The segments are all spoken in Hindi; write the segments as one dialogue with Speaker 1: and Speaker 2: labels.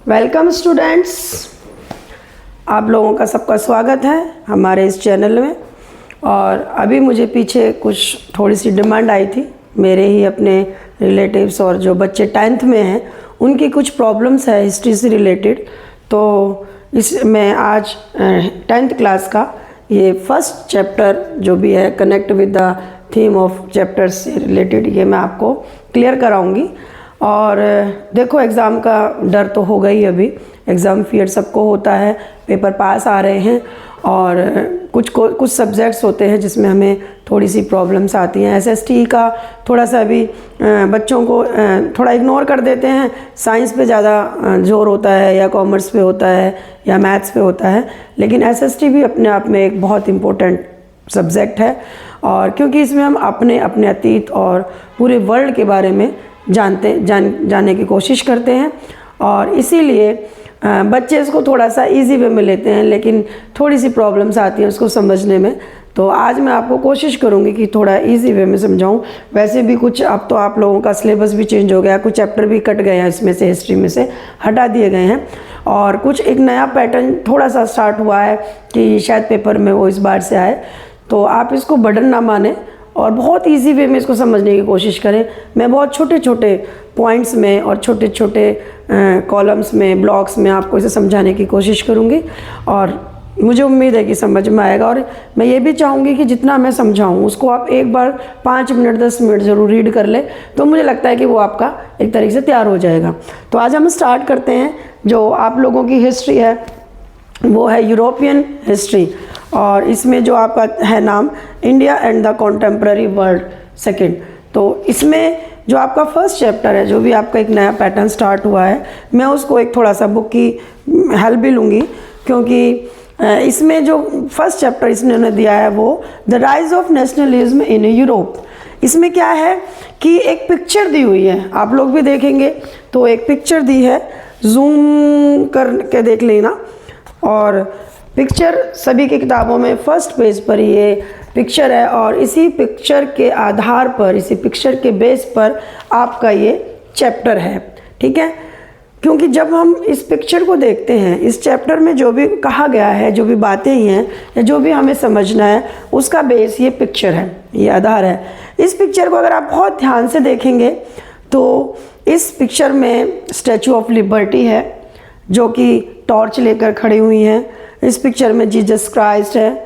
Speaker 1: वेलकम स्टूडेंट्स, आप लोगों का सबका स्वागत है हमारे इस चैनल में। और अभी मुझे पीछे कुछ थोड़ी सी डिमांड आई थी, मेरे ही अपने रिलेटिव्स और जो बच्चे 10th में हैं उनकी कुछ प्रॉब्लम्स है हिस्ट्री से रिलेटेड। तो मैं आज 10th क्लास का ये फर्स्ट चैप्टर जो भी है connect with the theme of chapter से रिलेटेड ये मैं आपको क्लियर कराऊंगी। और देखो, एग्ज़ाम का डर तो होगा ही, अभी एग्ज़ाम फियर सबको होता है, पेपर पास आ रहे हैं और कुछ सब्जेक्ट्स होते हैं जिसमें हमें थोड़ी सी प्रॉब्लम्स आती हैं। एसएसटी का थोड़ा सा अभी बच्चों को थोड़ा इग्नोर कर देते हैं, साइंस पे ज़्यादा जोर होता है या कॉमर्स पे होता है या मैथ्स पे होता है, लेकिन एसएसटी भी अपने आप में एक बहुत इम्पोर्टेंट सब्जेक्ट है। और क्योंकि इसमें हम अपने अतीत और पूरे वर्ल्ड के बारे में जानने की कोशिश करते हैं, और इसीलिए बच्चे इसको थोड़ा सा इजी वे में लेते हैं, लेकिन थोड़ी सी प्रॉब्लम्स आती हैं उसको समझने में। तो आज मैं आपको कोशिश करूंगी कि थोड़ा इजी वे में समझाऊं। वैसे भी कुछ अब तो आप लोगों का सिलेबस भी चेंज हो गया, कुछ चैप्टर भी कट गए हैं, इसमें से हिस्ट्री में से हटा दिए गए हैं, और कुछ एक नया पैटर्न थोड़ा सा स्टार्ट हुआ है कि शायद पेपर में वो इस बार से आए। तो आप इसको बर्डन ना माने और बहुत इजी वे में इसको समझने की कोशिश करें। मैं बहुत छोटे छोटे पॉइंट्स में और छोटे छोटे कॉलम्स में, ब्लॉक्स में आपको इसे समझाने की कोशिश करूँगी, और मुझे उम्मीद है कि समझ में आएगा। और मैं ये भी चाहूँगी कि जितना मैं समझाऊँ उसको आप एक बार 5 मिनट 10 मिनट ज़रूर रीड कर ले, तो मुझे लगता है कि वो आपका एक तरीके से तैयार हो जाएगा। तो आज हम स्टार्ट करते हैं। जो आप लोगों की हिस्ट्री है वो है यूरोपियन हिस्ट्री, और इसमें जो आपका है नाम India and the contemporary world second. तो इसमें जो आपका फर्स्ट चैप्टर है, जो भी आपका एक नया पैटर्न स्टार्ट हुआ है, मैं उसको एक थोड़ा सा बुक की हेल्प भी लूँगी, क्योंकि इसमें जो फर्स्ट चैप्टर इसने दिया है वो the rise of nationalism in Europe. इसमें क्या है कि एक पिक्चर दी हुई है, आप लोग भी देखेंगे तो एक पिक्चर दी है, जूम करके देख लेना। और पिक्चर सभी की किताबों में फर्स्ट पेज पर ये पिक्चर है, और इसी पिक्चर के आधार पर, इसी पिक्चर के बेस पर आपका ये चैप्टर है, ठीक है। क्योंकि जब हम इस पिक्चर को देखते हैं, इस चैप्टर में जो भी कहा गया है, जो भी बातें हैं या जो भी हमें समझना है, उसका बेस ये पिक्चर है, ये आधार है। इस पिक्चर को अगर आप बहुत ध्यान से देखेंगे तो इस पिक्चर में स्टैचू ऑफ लिबर्टी है जो कि टॉर्च लेकर खड़ी हुई हैं। इस पिक्चर में जीसस क्राइस्ट है,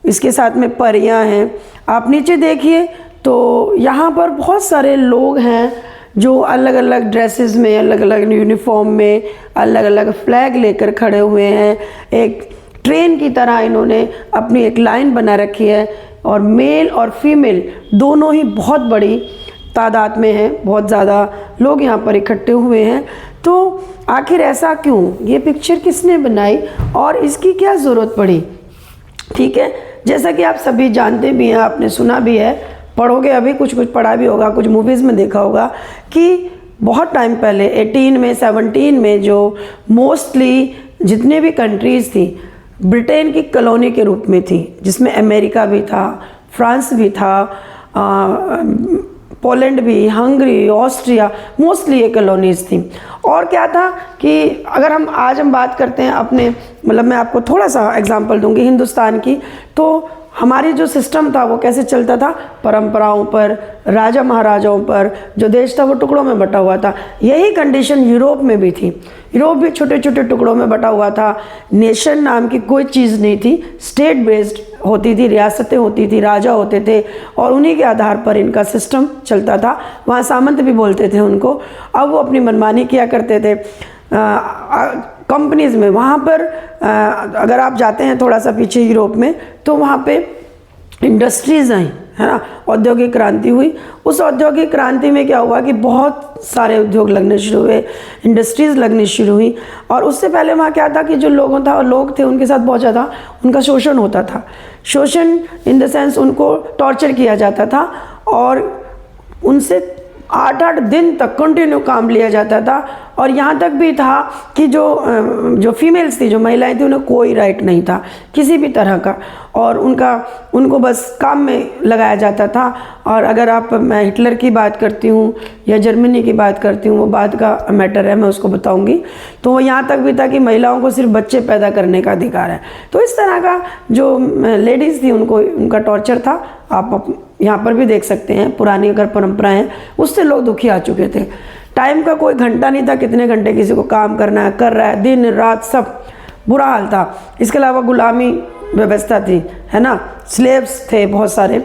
Speaker 1: इसके साथ में परियां हैं। आप नीचे देखिए तो यहाँ पर बहुत सारे लोग हैं जो अलग अलग ड्रेसेस में, अलग अलग यूनिफॉर्म में, अलग अलग फ्लैग लेकर खड़े हुए हैं। एक ट्रेन की तरह इन्होंने अपनी एक लाइन बना रखी है, और मेल और फीमेल दोनों ही बहुत बड़ी तादाद में हैं, बहुत ज़्यादा लोग यहाँ पर इकट्ठे हुए हैं। तो आखिर ऐसा क्यों, ये पिक्चर किसने बनाई और इसकी क्या ज़रूरत पड़ी, ठीक है। जैसा कि आप सभी जानते भी हैं, आपने सुना भी है, पढ़ोगे अभी, कुछ पढ़ा भी होगा, कुछ मूवीज़ में देखा होगा कि बहुत टाइम पहले 18 में 17 में जो मोस्टली जितने भी कंट्रीज़ थी ब्रिटेन की कॉलोनी के रूप में थी, जिसमें अमेरिका भी था, फ्रांस भी था, पोलैंड भी, हंगरी, ऑस्ट्रिया, मोस्टली ये कॉलोनीज़ थी। और क्या था कि अगर हम बात करते हैं अपने, मतलब मैं आपको थोड़ा सा एग्जांपल दूंगी हिंदुस्तान की, तो हमारी जो सिस्टम था वो कैसे चलता था, परंपराओं पर, राजा महाराजाओं पर। जो देश था वो टुकड़ों में बटा हुआ था। यही कंडीशन यूरोप में भी थी। यूरोप भी छोटे छोटे टुकड़ों में बटा हुआ था। नेशन नाम की कोई चीज़ नहीं थी, स्टेट बेस्ड होती थी, रियासतें होती थी, राजा होते थे, और उन्हीं के आधार पर इनका सिस्टम चलता था। वहाँ सामंत भी बोलते थे उनको। अब वो अपनी मनमानी किया करते थे कंपनीज़ में। वहाँ पर अगर आप जाते हैं थोड़ा सा पीछे यूरोप में, तो वहाँ पे इंडस्ट्रीज़ आई, है ना, औद्योगिक क्रांति हुई। उस औद्योगिक क्रांति में क्या हुआ कि बहुत सारे उद्योग लगने शुरू हुए, इंडस्ट्रीज़ लगनी शुरू हुई। और उससे पहले वहाँ क्या था कि जो लोग थे उनके साथ बहुत ज़्यादा उनका शोषण होता था। शोषण इन द सेंस उनको टॉर्चर किया जाता था, और उनसे 8-8 दिन तक कंटिन्यू काम लिया जाता था, और यहाँ तक भी था कि जो फीमेल्स थी, जो महिलाएं थी, उन्हें कोई राइट नहीं था किसी भी तरह का, और उनको बस काम में लगाया जाता था। और अगर मैं हिटलर की बात करती हूँ या जर्मनी की बात करती हूँ, वो बाद का मैटर है, मैं उसको बताऊँगी। तो वो यहाँ तक भी था कि महिलाओं को सिर्फ बच्चे पैदा करने का अधिकार है। तो इस तरह का जो लेडीज़ थी उनका टॉर्चर था। आप यहाँ पर भी देख सकते हैं, पुरानी अगर परंपराएं हैं उससे लोग दुखी आ चुके थे। टाइम का कोई घंटा नहीं था, कितने घंटे किसी को काम करना है, कर रहा है, दिन रात सब बुरा हाल था। इसके अलावा गुलामी व्यवस्था थी, है ना, स्लेव्स थे बहुत सारे,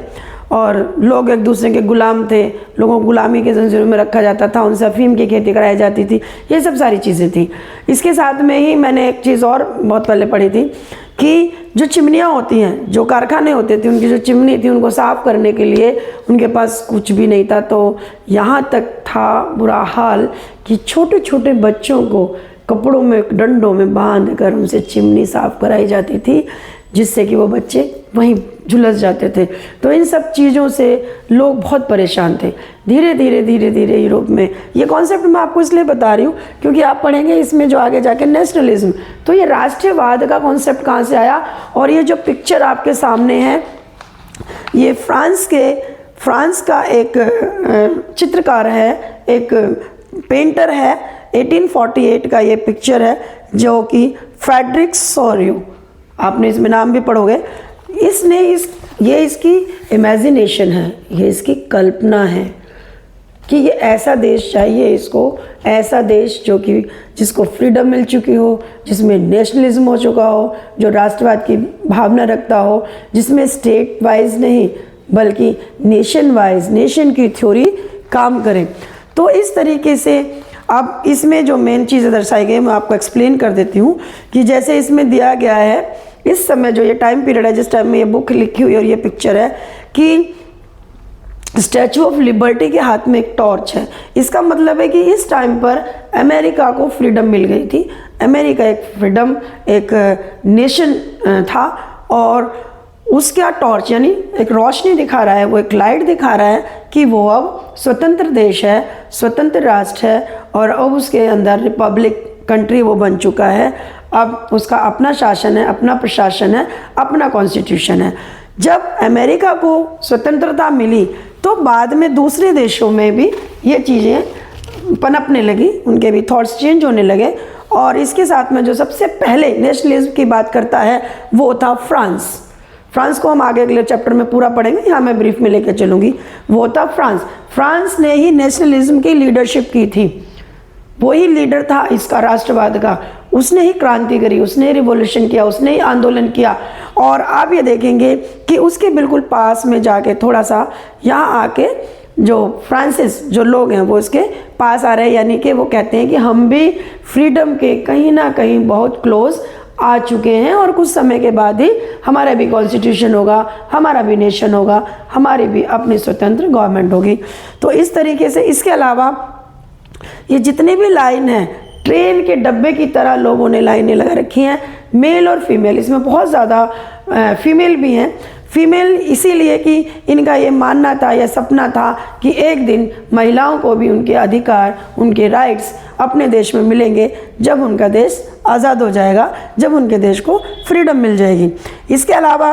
Speaker 1: और लोग एक दूसरे के गुलाम थे, लोगों को गुलामी के जंजीरों में रखा जाता था, उनसे अफीम की खेती कराई जाती थी, ये सब सारी चीज़ें थी। इसके साथ में ही मैंने एक चीज़ और बहुत पहले पढ़ी थी कि जो चिमनियाँ होती हैं, जो कारखाने होते थे, उनकी जो चिमनी थी, उनको साफ़ करने के लिए उनके पास कुछ भी नहीं था। तो यहाँ तक था बुरा हाल कि छोटे छोटे बच्चों को कपड़ों में, डंडों में बांध कर उनसे चिमनी साफ़ कराई जाती थी, जिससे कि वो बच्चे वहीं झुलस जाते थे। तो इन सब चीज़ों से लोग बहुत परेशान थे। धीरे धीरे यूरोप में ये कॉन्सेप्ट मैं आपको इसलिए बता रही हूँ क्योंकि आप पढ़ेंगे इसमें जो आगे जाके नेशनलिज्म, तो ये राष्ट्रवाद का कॉन्सेप्ट कहाँ से आया। और ये जो पिक्चर आपके सामने है, ये फ्रांस का एक चित्रकार है, एक पेंटर है, 1848 का ये पिक्चर है, जो कि फ्रेडरिक सोरियो, आपने इसमें नाम भी पढ़ोगे। इसने ये इसकी इमेजिनेशन है, ये इसकी कल्पना है कि ये ऐसा देश चाहिए इसको, ऐसा देश जिसको फ्रीडम मिल चुकी हो, जिसमें नेशनलिज्म हो चुका हो, जो राष्ट्रवाद की भावना रखता हो, जिसमें स्टेट वाइज नहीं बल्कि नेशन वाइज, नेशन की थ्योरी काम करे। तो इस तरीके से अब इसमें जो मेन चीज़ें दर्शाई गई मैं आपको एक्सप्लेन कर देती हूँ कि जैसे इसमें दिया गया है, इस समय जो ये टाइम पीरियड है जिस टाइम में ये बुक लिखी हुई और ये पिक्चर है, कि स्टैचू ऑफ लिबर्टी के हाथ में एक टॉर्च है। इसका मतलब है कि इस टाइम पर अमेरिका को फ्रीडम मिल गई थी। अमेरिका एक नेशन था, और उसका टॉर्च यानी एक रोशनी दिखा रहा है, वो एक लाइट दिखा रहा है कि वो अब स्वतंत्र देश है, स्वतंत्र राष्ट्र है, और अब उसके अंदर रिपब्लिक कंट्री वो बन चुका है। अब उसका अपना शासन है, अपना प्रशासन है, अपना कॉन्स्टिट्यूशन है। जब अमेरिका को स्वतंत्रता मिली तो बाद में दूसरे देशों में भी ये चीज़ें पनपने लगी, उनके भी थॉट्स चेंज होने लगे। और इसके साथ में जो सबसे पहले नेशनलिज्म की बात करता है वो था फ्रांस को हम आगे अगले चैप्टर में पूरा पढ़ेंगे, यहाँ मैं ब्रीफ में लेकर चलूँगी। वो था फ्रांस ने ही नेशनलिज्म की लीडरशिप की थी, वही लीडर था इसका राष्ट्रवाद का, उसने ही क्रांति करी, उसने रिवॉल्यूशन किया, उसने ही आंदोलन किया। और आप ये देखेंगे कि उसके बिल्कुल पास में जाके थोड़ा सा यहाँ आके जो फ्रांसिस जो लोग हैं वो इसके पास आ रहे हैं, यानी कि वो कहते हैं कि हम भी फ्रीडम के कहीं ना कहीं बहुत क्लोज आ चुके हैं, और कुछ समय के बाद ही हमारा भी कॉन्स्टिट्यूशन होगा, हमारा भी नेशन होगा, हमारी भी अपनी स्वतंत्र गवर्नमेंट होगी। तो इस तरीके से इसके अलावा ये जितने भी लाइन हैं, ट्रेन के डब्बे की तरह लोगों ने लाइनें लगा रखी हैं, मेल और फीमेल, इसमें बहुत ज़्यादा फीमेल भी हैं। फीमेल इसीलिए कि इनका ये मानना था या सपना था कि एक दिन महिलाओं को भी उनके अधिकार, उनके राइट्स अपने देश में मिलेंगे जब उनका देश आज़ाद हो जाएगा, जब उनके देश को फ्रीडम मिल जाएगी। इसके अलावा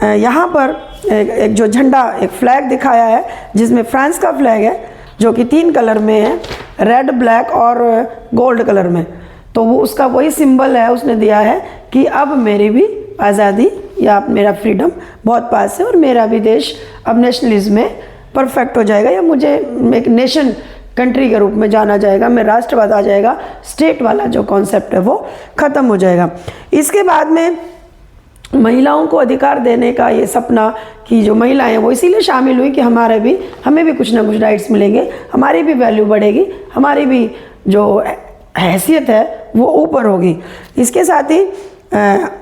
Speaker 1: यहाँ पर एक जो झंडा, एक फ्लैग दिखाया है जिसमें फ्रांस का फ्लैग है, जो कि 3 कलर में है, रेड, ब्लैक और गोल्ड कलर में। तो वो उसका वही सिंबल है, उसने दिया है कि अब मेरी भी आज़ादी या मेरा फ्रीडम बहुत पास है, और मेरा भी देश अब नेशनलिज्म में परफेक्ट हो जाएगा, या मुझे एक नेशन कंट्री के रूप में जाना जाएगा, मैं राष्ट्रवाद आ जाएगा, स्टेट वाला जो कॉन्सेप्ट है वो ख़त्म हो जाएगा। इसके बाद में महिलाओं को अधिकार देने का ये सपना कि जो महिलाएं वो इसीलिए शामिल हुई कि हमें भी कुछ ना कुछ राइट्स मिलेंगे, हमारी भी वैल्यू बढ़ेगी, हमारी भी जो हैसियत है वो ऊपर होगी। इसके साथ ही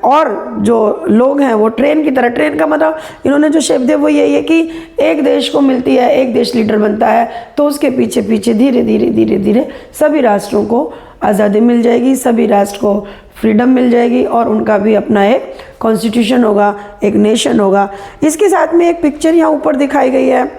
Speaker 1: और जो लोग हैं वो ट्रेन की तरह, ट्रेन का मतलब इन्होंने जो शेप दिया वो यही है कि एक देश को मिलती है, एक देश लीडर बनता है, तो उसके पीछे पीछे धीरे धीरे सभी राष्ट्रों को आज़ादी मिल जाएगी, सभी राष्ट्र को फ्रीडम मिल जाएगी, और उनका भी अपना एक कॉन्स्टिट्यूशन होगा, एक नेशन होगा। इसके साथ में एक पिक्चर यहाँ ऊपर दिखाई गई है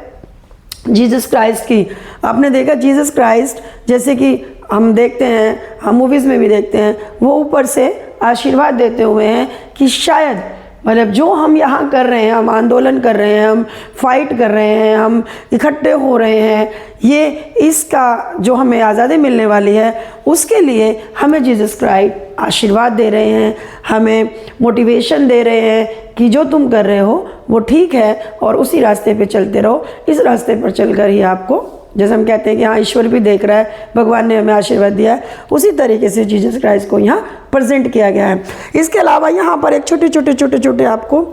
Speaker 1: जीसस क्राइस्ट की। आपने देखा जीसस क्राइस्ट, जैसे कि हम देखते हैं, हम मूवीज़ में भी देखते हैं, वो ऊपर से आशीर्वाद देते हुए हैं कि शायद मतलब जो हम यहाँ कर रहे हैं, हम आंदोलन कर रहे हैं, हम फाइट कर रहे हैं, हम इकट्ठे हो रहे हैं, ये इसका जो हमें आज़ादी मिलने वाली है उसके लिए हमें जीसस क्राइस्ट आशीर्वाद दे रहे हैं, हमें मोटिवेशन दे रहे हैं कि जो तुम कर रहे हो वो ठीक है और उसी रास्ते पे चलते रहो। इस रास्ते पर चलकर ही आपको, जैसे हम कहते हैं कि हाँ ईश्वर भी देख रहा है, भगवान ने हमें आशीर्वाद दिया है, उसी तरीके से जीसस क्राइस्ट को यहाँ प्रेजेंट किया गया है। इसके अलावा यहाँ पर एक छोटे आपको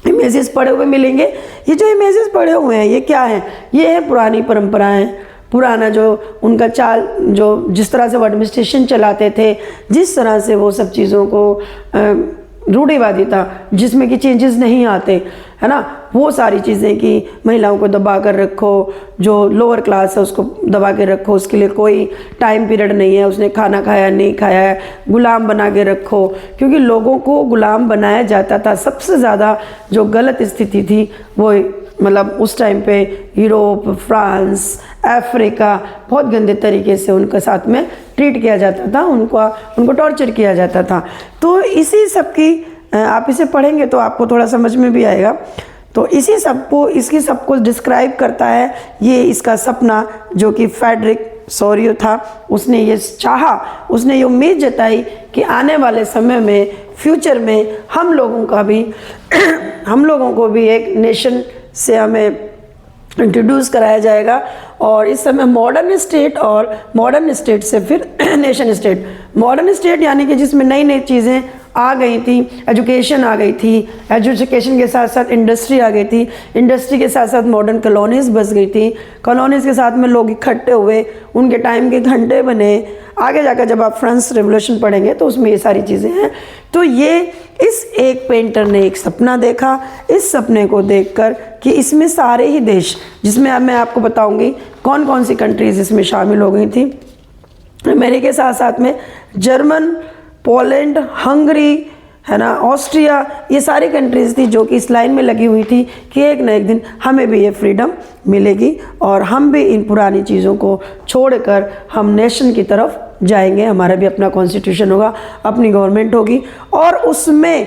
Speaker 1: इमेजेस पड़े हुए मिलेंगे। ये जो इमेजेस पड़े हुए हैं ये क्या है? ये है पुरानी परंपराएं, पुराना जो उनका चाल, जो जिस तरह से वो एडमिनिस्ट्रेशन चलाते थे, जिस तरह से वो सब चीज़ों को रूढ़िवादी था, जिसमें कि चेंजेस नहीं आते, है ना, वो सारी चीज़ें कि महिलाओं को दबा कर रखो, जो लोअर क्लास है उसको दबा के रखो, उसके लिए कोई टाइम पीरियड नहीं है, उसने खाना खाया नहीं खाया है, गुलाम बना के रखो, क्योंकि लोगों को गुलाम बनाया जाता था। सबसे ज़्यादा जो गलत स्थिति थी वो मतलब उस टाइम पे यूरोप, फ्रांस, अफ्रीका बहुत गंदे तरीके से उनके साथ में ट्रीट किया जाता था, उनको टॉर्चर किया जाता था। तो इसी सब की आप इसे पढ़ेंगे तो आपको थोड़ा समझ में भी आएगा। तो इसकी सबको डिस्क्राइब करता है ये इसका सपना, जो कि फ्रेडरिक सोरियो था। उसने ये चाहा, उसने ये उम्मीद जताई कि आने वाले समय में, फ्यूचर में हम लोगों को भी एक नेशन से हमें इंट्रोड्यूस कराया जाएगा। और इस समय मॉडर्न स्टेट और मॉडर्न स्टेट से फिर नेशन स्टेट। मॉडर्न स्टेट यानी कि जिसमें नई नई चीज़ें आ गई थी, एजुकेशन आ गई थी, एजुकेशन के साथ साथ इंडस्ट्री आ गई थी, इंडस्ट्री के साथ साथ मॉडर्न कॉलोनीज़ बस गई थी, कॉलोनीज़ के साथ में लोग इकट्ठे हुए, उनके टाइम के घंटे बने। आगे जाकर जब आप फ्रांस रेवोल्यूशन पढ़ेंगे तो उसमें ये सारी चीज़ें हैं। तो ये इस एक पेंटर ने एक सपना देखा, इस सपने को देखकर कि इसमें सारे ही देश, जिसमें अब मैं आपको बताऊंगी कौन कौन सी कंट्रीज़ इसमें शामिल हो गई थी। अमेरिका के साथ साथ में जर्मन, पोलैंड, हंगरी, है ना, ऑस्ट्रिया, ये सारी कंट्रीज़ थी जो कि इस लाइन में लगी हुई थी कि एक न एक दिन हमें भी ये फ्रीडम मिलेगी और हम भी इन पुरानी चीज़ों को छोड़कर हम नेशन की तरफ जाएंगे। हमारा भी अपना कॉन्स्टिट्यूशन होगा, अपनी गवर्नमेंट होगी। और उसमें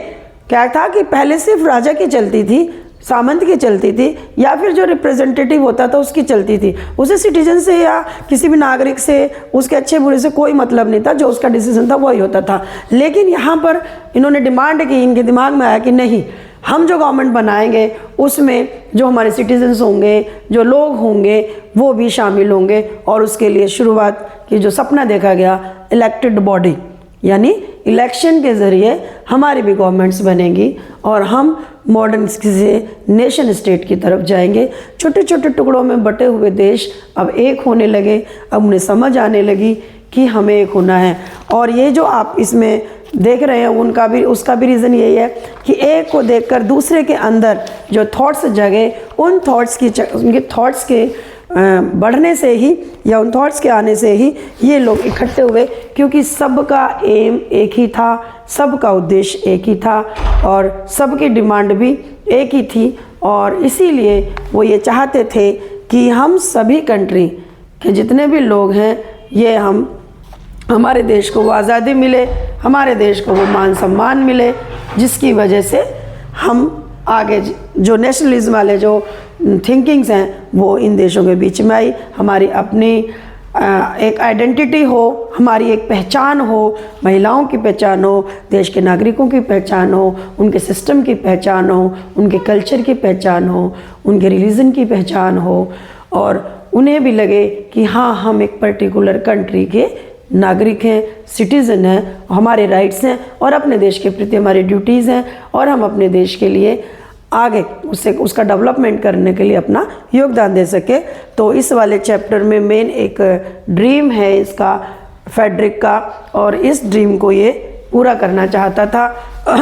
Speaker 1: क्या था कि पहले सिर्फ राजा की चलती थी, सामंत की चलती थी, या फिर जो रिप्रेजेंटेटिव होता था उसकी चलती थी। उसे सिटीजन से या किसी भी नागरिक से, उसके अच्छे बुरे से कोई मतलब नहीं था, जो उसका डिसीजन था वही होता था। लेकिन यहाँ पर इन्होंने डिमांड की, इनके दिमाग में आया कि नहीं, हम जो गवर्नमेंट बनाएंगे उसमें जो हमारे सिटीजन्स होंगे, जो लोग होंगे, वो भी शामिल होंगे। और उसके लिए शुरुआत की जो सपना देखा गया, इलेक्टेड बॉडी, यानी इलेक्शन के ज़रिए हमारी भी गवर्नमेंट्स बनेंगी और हम मॉडर्न से नेशन स्टेट की तरफ जाएंगे। छोटे छोटे टुकड़ों में बटे हुए देश अब एक होने लगे, अब उन्हें समझ आने लगी कि हमें एक होना है। और ये जो आप इसमें देख रहे हैं उसका भी रीज़न यही है कि एक को देखकर दूसरे के अंदर जो थॉट्स जगे, उनके थॉट्स के बढ़ने से ही या उन थॉट्स के आने से ही ये लोग इकट्ठे हुए, क्योंकि सबका एम एक ही था, सबका उद्देश्य एक ही था और सबकी डिमांड भी एक ही थी। और इसीलिए वो ये चाहते थे कि हम सभी कंट्री के जितने भी लोग हैं, ये हमारे देश को वो आज़ादी मिले, हमारे देश को वो मान सम्मान मिले, जिसकी वजह से हम आगे जो नेशनलिज्म वाले जो थिंकिंग्स हैं वो इन देशों के बीच में आई। हमारी अपनी एक आइडेंटिटी हो, हमारी एक पहचान हो, महिलाओं की पहचान हो, देश के नागरिकों की पहचान हो, उनके सिस्टम की पहचान हो, उनके कल्चर की पहचान हो, उनके रिलीजन की पहचान हो, और उन्हें भी लगे कि हाँ, हम एक पर्टिकुलर कंट्री के नागरिक हैं, सिटीज़न हैं, हमारे राइट्स हैं और अपने देश के प्रति हमारी ड्यूटीज़ हैं और हम अपने देश के लिए आगे उसका डेवलपमेंट करने के लिए अपना योगदान दे सके। तो इस वाले चैप्टर में मेन एक ड्रीम है इसका, फ्रेडरिक का, और इस ड्रीम को ये पूरा करना चाहता था।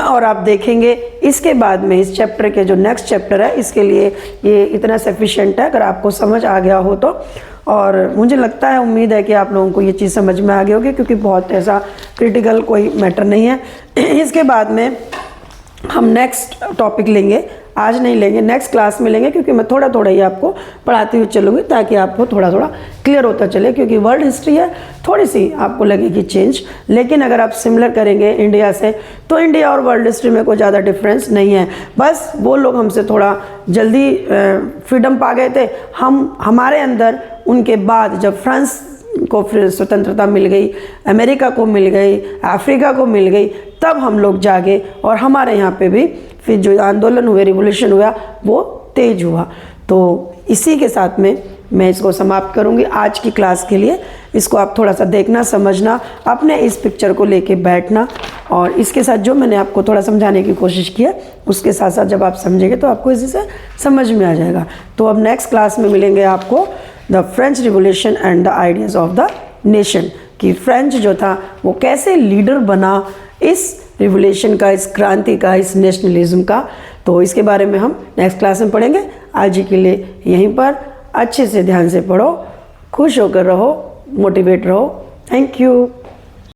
Speaker 1: और आप देखेंगे इसके बाद में इस चैप्टर के जो नेक्स्ट चैप्टर है, इसके लिए ये इतना सफिशिएंट है अगर आपको समझ आ गया हो तो। और मुझे लगता है, उम्मीद है कि आप लोगों को ये चीज़ समझ में आ गई होगी, क्योंकि बहुत ऐसा क्रिटिकल कोई मैटर नहीं है। इसके बाद में हम नेक्स्ट टॉपिक लेंगे आज नहीं लेंगे, नेक्स्ट क्लास में लेंगे, क्योंकि मैं थोड़ा थोड़ा ही आपको पढ़ाती हुई चलूँगी ताकि आपको थोड़ा थोड़ा क्लियर होता चले। क्योंकि वर्ल्ड हिस्ट्री है, थोड़ी सी आपको लगेगी चेंज, लेकिन अगर आप सिमिलर करेंगे इंडिया से तो इंडिया और वर्ल्ड हिस्ट्री में कोई ज़्यादा डिफरेंस नहीं है। बस वो लोग हमसे थोड़ा जल्दी फ्रीडम पा गए थे, हमारे अंदर उनके बाद जब फ्रांस को फिर स्वतंत्रता मिल गई, अमेरिका को मिल गई, अफ्रीका को मिल गई, तब हम लोग जागे और हमारे यहाँ पे भी फिर जो आंदोलन हुए, रिवोल्यूशन हुआ, वो तेज हुआ। तो इसी के साथ में मैं इसको समाप्त करूँगी आज की क्लास के लिए। इसको आप थोड़ा सा देखना, समझना, अपने इस पिक्चर को लेके बैठना, और इसके साथ जो मैंने आपको थोड़ा समझाने की कोशिश की है उसके साथ साथ जब आप समझेंगे तो आपको इसी से समझ में आ जाएगा। तो अब नेक्स्ट क्लास में मिलेंगे आपको the French revolution and the ideas of the nation, कि फ्रेंच जो था वो कैसे लीडर बना इस रिवोल्यूशन का, इस क्रांति का, इस नेशनलिज्म का। तो इसके बारे में हम नेक्स्ट क्लास में पढ़ेंगे। आज ही के लिए यहीं पर अच्छे से ध्यान से पढ़ो, खुश होकर रहो, मोटिवेट रहो। Thank you.